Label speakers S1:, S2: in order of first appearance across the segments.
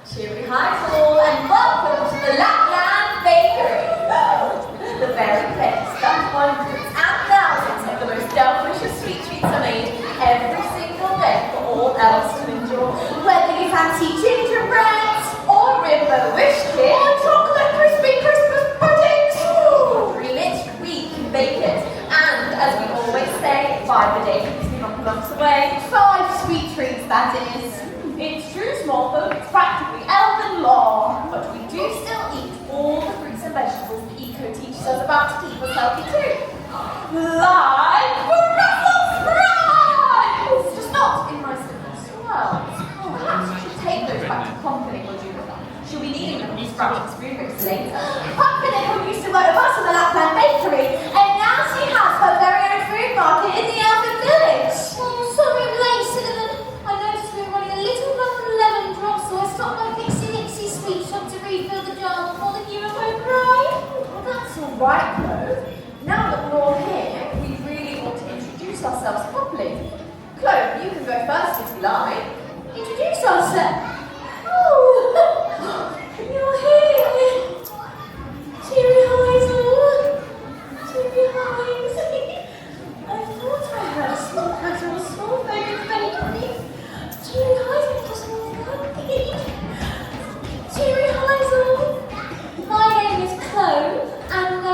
S1: Cheery hi all, and welcome to the Lapland Bakery, the very place that hundreds and thousands of the most delicious sweet treats are made every single day for all elves to enjoy. Whether you fancy gingerbread, or rainbow wish kit, or chocolate crispy Christmas puddings, PlanIt, we can bake it. And as we always say, 5 a day keeps me from lumps away. 5 sweet treats, that is. It's true, small folk, it's practically elven law. But we do still eat all the fruits and vegetables that Eco teaches us about to keep us healthy too. Like Brussels sprouts! Just not in nice little swirls. Perhaps we should take those back to Pumpkin or Juniper. She'll be needing them for sprouting spoon rips later. Pumpkin used to work with us in the Lapland Bakery, and now she has her very own food market in the elven village.
S2: Oh, sorry I'm late, Cinnamon. I noticed we were running a little low on lemon drops, so I stopped by Pixie Nixie's sweet shop to refill the jar before the hero went right.
S1: Well, that's all right, though. Now that we're all here, we really want to introduce ourselves properly. Chloe, you can go first if you like. Introduce ourselves.
S2: Oh, you're here. Cheery Hazel. Cheery Hazel. I thought I heard a small patter of small focus bakery. Cheery Hazel just wants one thing. Cheery Hazel. My name is Chloe, and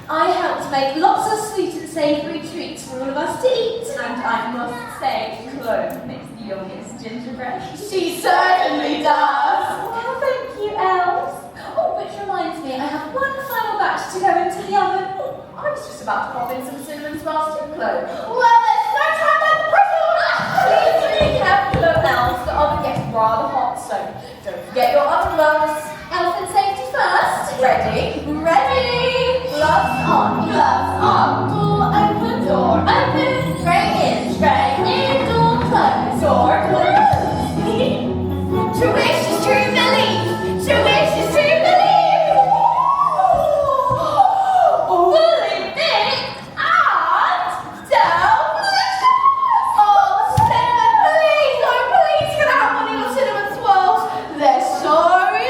S2: I help to make lots of sweet and savoury treats for all of us to eat.
S1: And I must say, Chloe makes the youngest gingerbread.
S2: She certainly does. Well, thank you, elves. Oh, which reminds me, I have one final batch to go into the oven.
S1: Oh, I was just about to pop in some cinnamon swirls too, Chloe.
S2: Well, there's no time like the present.
S1: Please be careful, elves. The oven gets rather hot, so don't forget your oven gloves.
S2: Elf and safety first.
S1: Ready?
S2: Ready.
S1: Gloves on, gloves on.
S2: Door open, door open.
S1: Straight in,
S2: Door closed.
S1: door closed.
S2: To wish is to believe. To wish is to believe. Fully baked and delicious. Oh, cinnamon, please, oh please, can I have one of your cinnamon swirls? They're so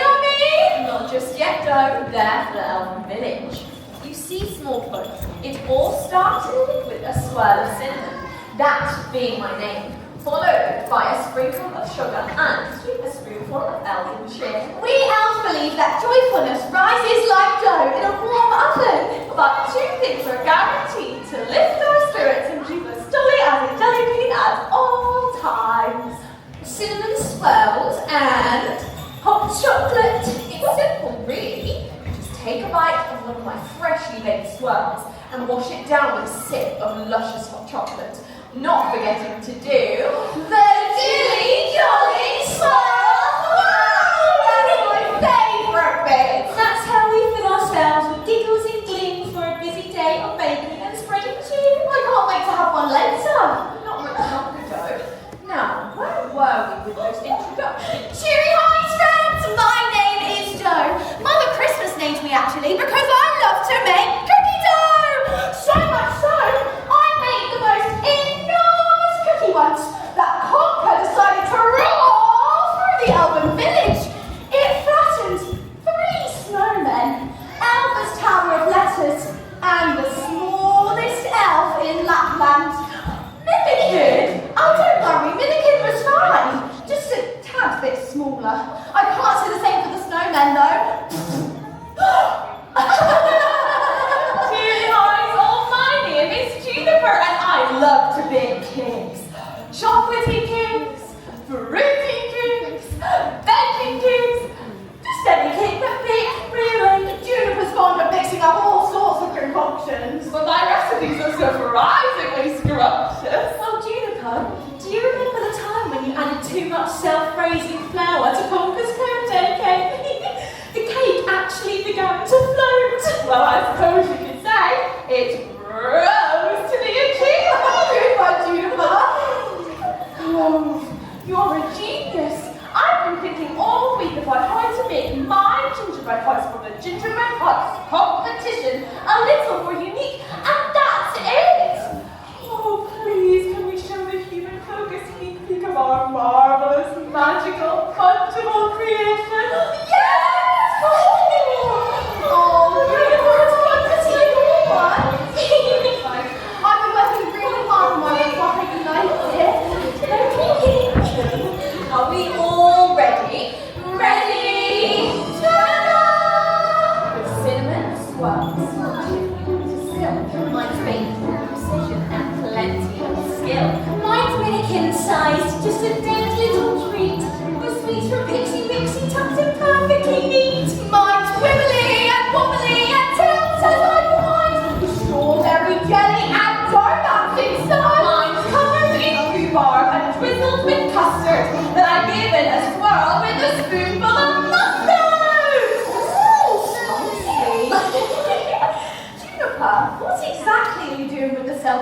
S2: yummy.
S1: Not just yet, though. They're for the elven village. You see, small folk, it all started with a swirl of cinnamon, that being my name, followed by a sprinkle of sugar and a spoonful of elven cheer.
S2: We elves believe that joyfulness rises like dough in a warm oven.
S1: But 2 things are guaranteed to lift our spirits and keep us jolly as a jelly bean at all times.
S2: Cinnamon swirls and hot chocolate.
S1: It's simple, really. Just take a bite of one of my freshly baked swirls and wash it down with a sip of luscious hot chocolate. Not forgetting to do
S2: The dilly jolly swirls! Wow! That's my favourite bit! That's how we fill ourselves with giggles and gleams for a busy day of baking and spreading cheer. I can't wait to have one later.
S1: not much longer ago. Now, where were we with those introductions?
S2: Cheery hi, friends! My name is Joe. Mother Christmas named me actually because I love to make cookie dough! So much so, I made the most enormous cookie once that Conker decided to roll through the elven village. It flattened 3 snowmen, Elva's Tower of Letters, and the smallest elf in Lapland. Minikin! Oh, don't worry, Minikin was fine. Just a tad bit smaller. I can't say the same for the snowmen, though.
S1: Cheery hi, my name is Juniper and I love to bake cakes. Chocolatey cakes, fruity cakes, baking cakes, just any cake that bakes, really.
S2: Juniper's fond of mixing up all sorts of concoctions.
S1: But my recipes are surprisingly scrumptious.
S2: Oh, Juniper, do you remember the time when you added too much self-raising flour to Conker's birthday cake? The cake actually began to float.
S1: Well, I suppose you could say it rose to the occasion.
S2: Goodbye, Juniper.
S1: Oh, you're a genius. I've been thinking all week about how to make my gingerbread hearts for the gingerbread hearts competition a little more unique, and that's it. Oh, please, can we show the human folk a sneak peek of our marvelous, magical, fungible creation?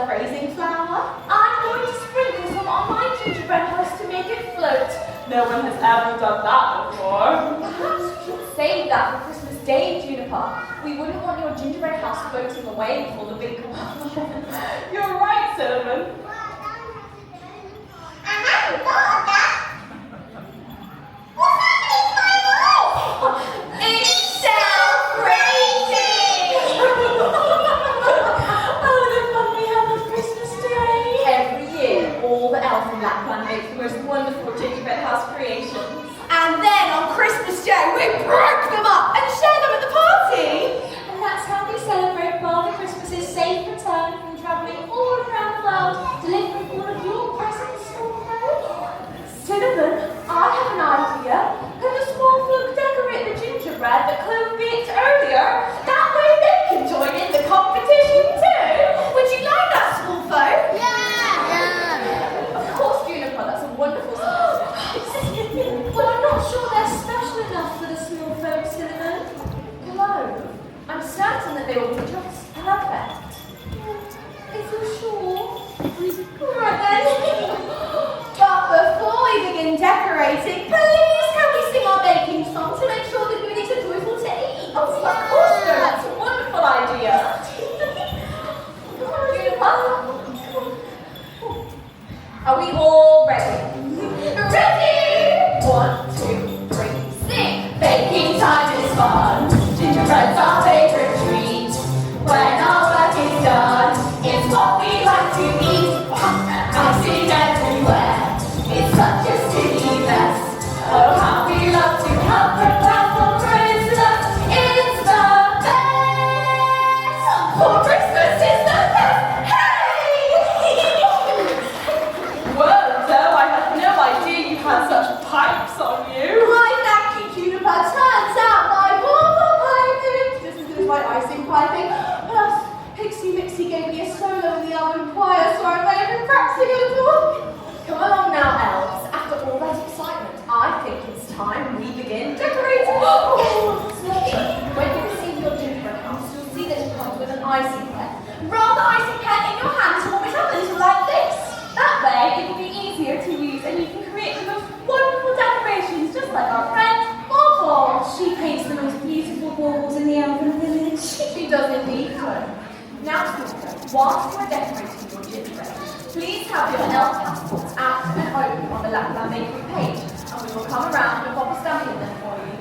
S2: self-raising flour.
S1: I'm going to sprinkle some on my gingerbread house to make it float.
S3: No one has ever done that before.
S1: Perhaps we should save that for Christmas Day, Juniper. We wouldn't want your gingerbread house floating away before the big competition.
S3: You're right, Cinnamon.
S2: I haven't thought of that. What's happening to my voice?
S1: It's self-raising!
S3: Oh, the fun we have on Christmas Day.
S1: Every year, all the elves in Lapland make the most wonderful gingerbread house creations.
S2: And then on Christmas Day, we break them up and share them at the party.
S1: And that's how we celebrate Father Christmas's safe return from travelling all around the world, delivering all of your presents for Cinnamon, I have an idea. Can the small folk decorate the gingerbread that Chloe baked earlier? That way they can join in the competition too.
S2: Would you like that, small folk?
S1: Of course, Juniper, that's a wonderful suggestion. But I'm not sure they're special enough for the small folk, Cinnamon. Chloe, I'm certain that they will be just perfect. If you're sure.
S2: Right then. But before we begin decorating, please can we sing our baking song to make sure the goodies are joyful to eat?
S1: Oh, of course, no, that's a wonderful idea. Are we all ready?
S2: Ready?
S1: 1, 2, 3, sing! Baking time is fun. Gingerbread's our favorite treat. When our work is done, it's what we like to eat. Icing everywhere. It's such a sticky mess. Oh, how we love to help prepare for Christmas. It's the best. For Christmas is the best. Hey!
S3: Whoa, Zoe, I had no idea you had such pipes on you.
S2: Why, thank you, Juniper. Turns out my vocal piping just as good as my icing piping. Plus, Pixie Mixie gave me a solo in the oven choir, so I may have been practicing a little.
S1: Come along now, elves. After all that excitement, I think it's time we begin decorating. When you receive your gingerbread house, you'll see that it comes with an icing pen.
S2: Roll the icing pen in your hand to warm it up a little like this.
S1: That way, it will be easier to use and you can create the most wonderful decorations, just like our friend Bauble. She paints the most beautiful baubles in the elven village. She does indeed, Chloe. Now, Snorkel, whilst you are decorating your gingerbread, please have your elf passports out and open on the Lapland Bakery page, and we will come around and pop a stamp in them for you.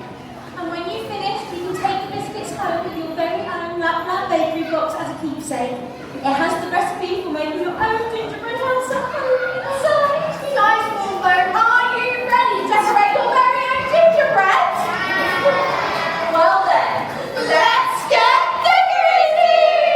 S2: And when you've finished, you can take the biscuits home with your very own Lapland Bakery box as a keepsake. It has the recipe for making your own gingerbread house at home inside. Nice, Wolfo. Are you ready to decorate your very own gingerbread?
S1: Well then,
S2: Let's get decorating!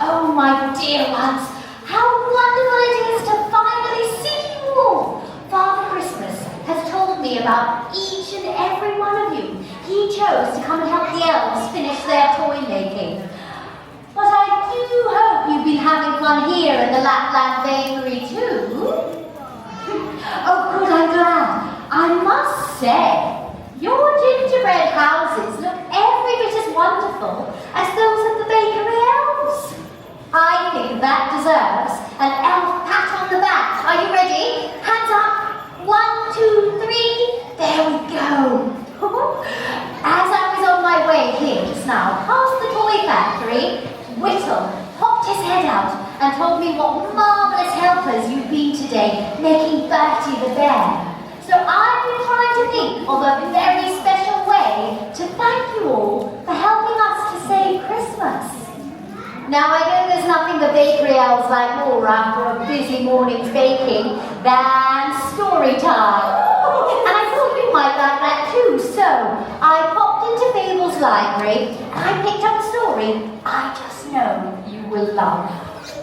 S4: Oh, my dear ones, how wonderful it is to finally see you all. Father Christmas has told me about each and every one of you. He chose to come and help the elves finish their toy making. But I do hope you've been having fun here in the Lapland Bakery too. Oh, good, I'm glad. I must say, your gingerbread that deserves an elf pat on the back. Are you ready? Hands up. 1, 2, 3. There we go. As I was on my way here just now, past the toy factory, Whittle popped his head out and told me what marvellous helpers you've been today, making Bertie the bear. So I've been trying to think of a very special way to thank you all for helping us to save Christmas. Now I know there's nothing the Bakery Elves like more after a busy morning's baking than story time. And I thought you might like that too, so I popped into Fable's library and I picked up a story I just know you will love.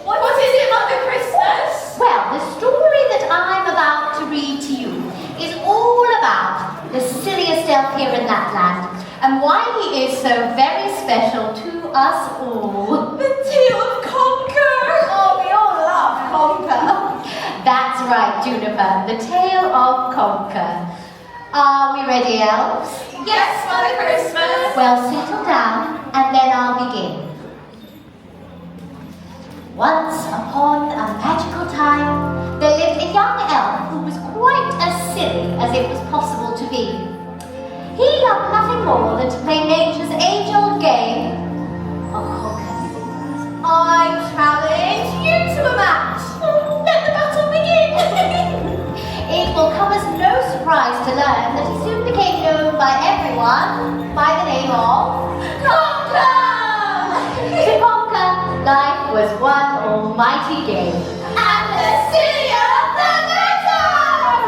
S2: What is it, Mother Christmas?
S4: Well, the story that I'm about to read to you is all about the silliest elf here in Lapland and why he is so very special to us all.
S2: The Tale of Conker! Oh, we all love Conker.
S4: That's right, Juniper, the Tale of Conker. Are we ready, elves?
S2: Yes, Mother Christmas.
S4: Well, settle down and then I'll begin. Once upon a magical time, there lived a young elf who was quite as silly as it was possible to be. He loved nothing more than to play nature's age-old game of conquer.
S2: I challenge you to a match. Let the battle begin.
S4: It will come as no surprise to learn that he soon became known by everyone by the name of
S2: Conker!
S4: To conquer, life was one almighty game.
S2: And the sillier the better!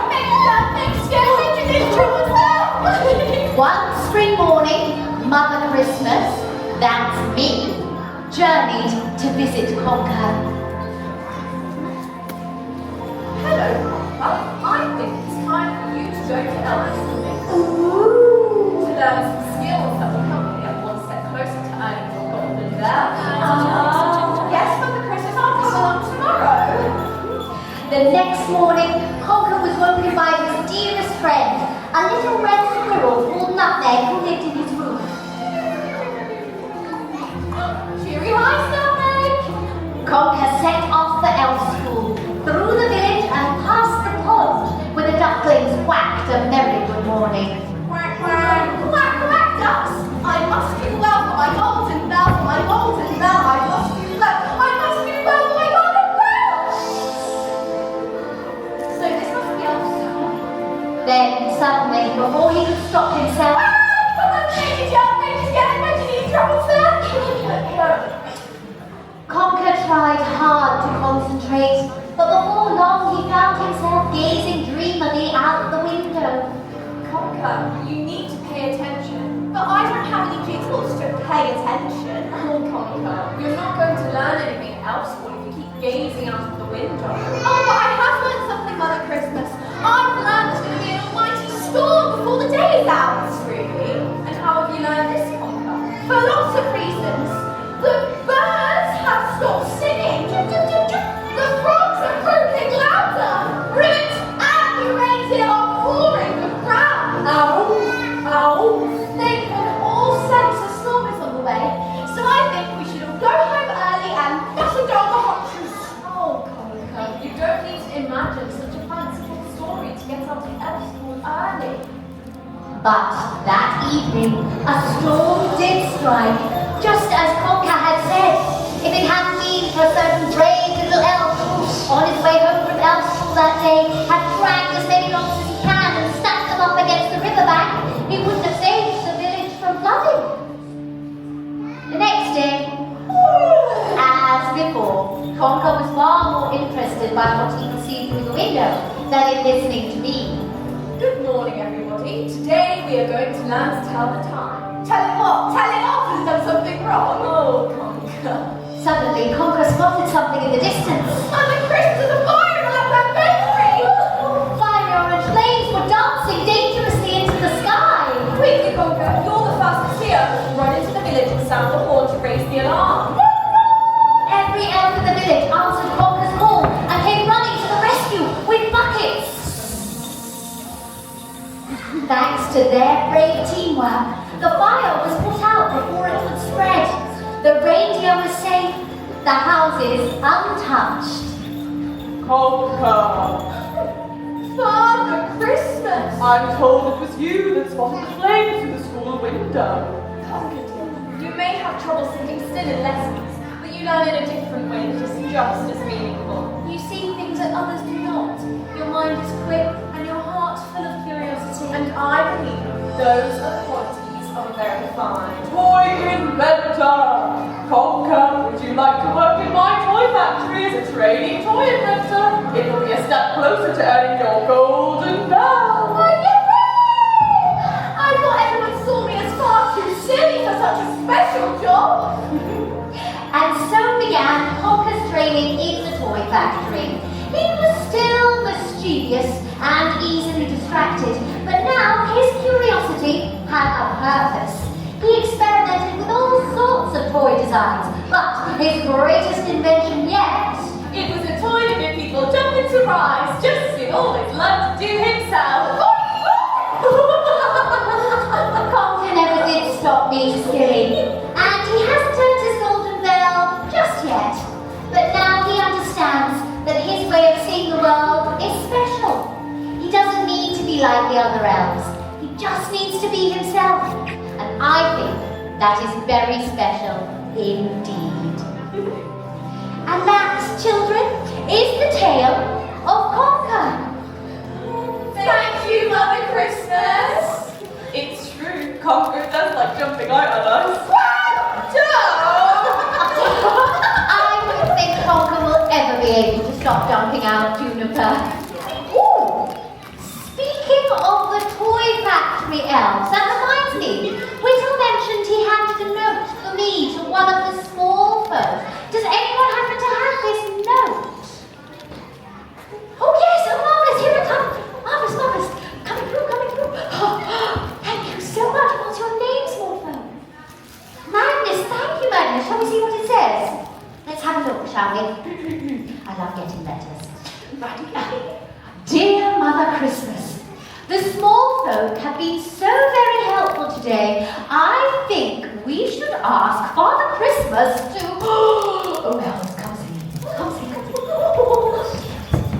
S2: Make love, make scary, and enjoy yourself.
S4: One spring morning, Mother Christmas, that's me, journeyed to visit Conker.
S1: Hello, Conker. I think it's time for you to go to Elf School
S4: Ooh!
S1: to learn some skills that will help you get one step closer to earning your golden bell.
S2: Yes, Mother Christmas, I'll come along tomorrow.
S4: The next morning, Conker was woken by his dearest friend, a little red squirrel called Nutmeg who lived in his room.
S2: Cheery eyes, Nutmeg.
S4: Conker set off for Elf School, through the village and past the pond, where the ducklings quacked a merry good morning.
S2: Quack, quack, quack, quack, ducks. I must do well for my golden bell, for my golden bell. I must do well, I must do well for my golden bell. So this must be Elf School.
S4: Then, suddenly, before he could stop himself, Conker tried hard to concentrate, but before long he found himself gazing dreamily out the window.
S1: Conker, you need to pay attention.
S2: But I don't have any jingles to pay attention.
S1: Oh, Conker, you're not going to learn anything at Elf School if you keep gazing out of the window.
S2: Oh, but I have learned something, Mother Christmas. I've learned there's going to be an almighty storm before the day is out.
S1: Really? And how have you learned this, Conker?
S2: For lots of reasons. The birds have stopped singing. The frogs are croaking louder. Ribbit and the reindeer are pouring the ground.
S1: Ow! Ow!
S2: They can all sense a storm is on the way. So I think we should all go home early and button down the hatches.
S1: Oh, Conker, you don't need to imagine such a fanciful story to get out of Elf School early.
S4: but that evening a storm did strike, just as Conker had said. If it hadn't been for a certain brave little elf who, on his way home from Elf School that day, had dragged as many logs as he can and stacked them up against the riverbank, he wouldn't have saved the village from flooding. The next day, as before, Conker was far more interested by what he could see through the window than in listening to me.
S1: Good morning, everybody. Today we are going to learn to tell the time.
S2: Tell him what? Tell him off has done something wrong.
S1: Oh, Conker.
S4: Suddenly, Conker spotted something in the distance.
S2: And the Christmas is a fire in the Lapland Bakery.
S4: Fiery orange flames were dancing dangerously into the sky.
S1: Quickly, Conker, you're the fastest here. Run into the village and sound the horn to raise the alarm.
S4: Every elf in the village answered Conker's call and came running to the rescue with buckets. Thanks to their brave teamwork, the fire was put out before it could spread. The reindeer was safe, the houses untouched.
S3: Conker.
S2: Father Christmas!
S3: I'm told it was you that spotted the flame through the school window.
S1: You may have trouble sitting still in lessons, but you learn in a different way that is just as meaningful. You see things that others do not. Your mind is quick and your heart full of curiosity. And I believe those are the qualities of a very fine
S3: Toy inventor. Conker, would you like to work in my toy factory as a trainee toy inventor? It will be a step closer to earning your golden bell.
S2: I thought everyone saw me as far too silly for such a special job.
S4: And so began Conker's training in the toy factory. He was still mischievous and easily distracted, but now his curiosity had a purpose. He experimented with all sorts of toy designs, but his greatest invention yet...
S1: It was a toy to make people jump and surprise, just as he always loved to do himself.
S4: Conker never did stop being silly, and he hasn't turned his golden bell just yet. But now he understands that his way of seeing the world is special. He doesn't need to be like the other elves. He just needs to be himself. And I think that is very special indeed. And that, children, is the tale of Conker.
S1: Thank you, Mother Christmas.
S3: It's true, Conker does like jumping out at us.
S4: I don't think Conker will ever be able to stop jumping out, Juniper. Ooh! Speaking of the toy factory elves, that reminds me. Whittle mentioned he handed a note for me to one of the small folk. Does anyone happen to have this note? Oh yes, oh marvellous, here it comes. Marvellous, marvellous. Coming through. Oh, thank you so much. What's your name, small folk? Magnus, thank you, Magnus. Shall we see what it says? Let's have a look, shall we? I love getting letters. Right. Dear Mother Christmas, the small folk have been so very helpful today. I think we should ask Father Christmas to... Oh, Elves, come see.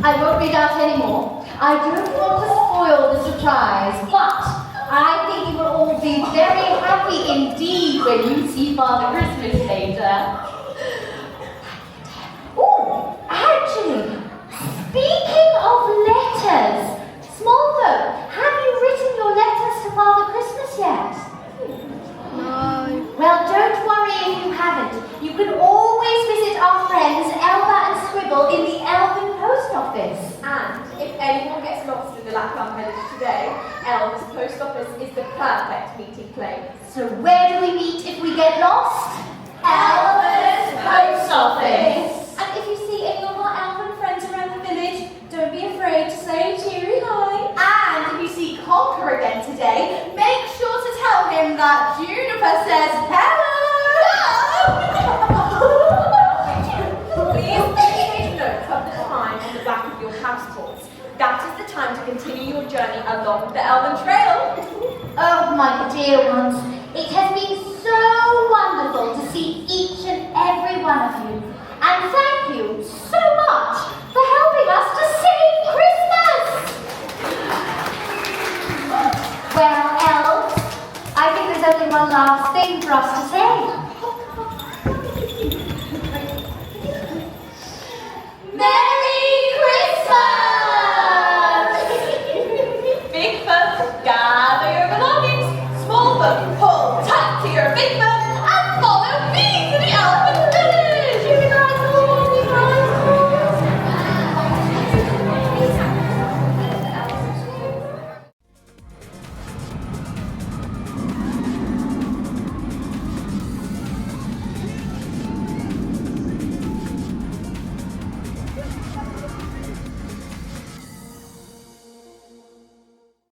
S4: I won't read out anymore. I don't want to spoil the surprise, but I think you will all be very happy indeed when you see Father Christmas later. Oh, actually, speaking of letters, small folk, have you written your letters to Father Christmas yet? No. Well, don't worry if you haven't. You can always visit our friends Elba and Scribble in the Elven post office.
S1: And if anyone gets lost in the Lapland village today, Elves post office is the perfect meeting place.
S4: So where do we meet if we get lost?
S1: Elven's post office.
S2: And if you see any of our elven friends around the village, don't be afraid to say a cheery hi. And if you see Conker again today, make sure to tell him that Juniper says hello.
S1: Please take note of the time on the back of your passports. That is the time to continue your journey along the Elven Trail.
S4: Oh, my dear ones, it has been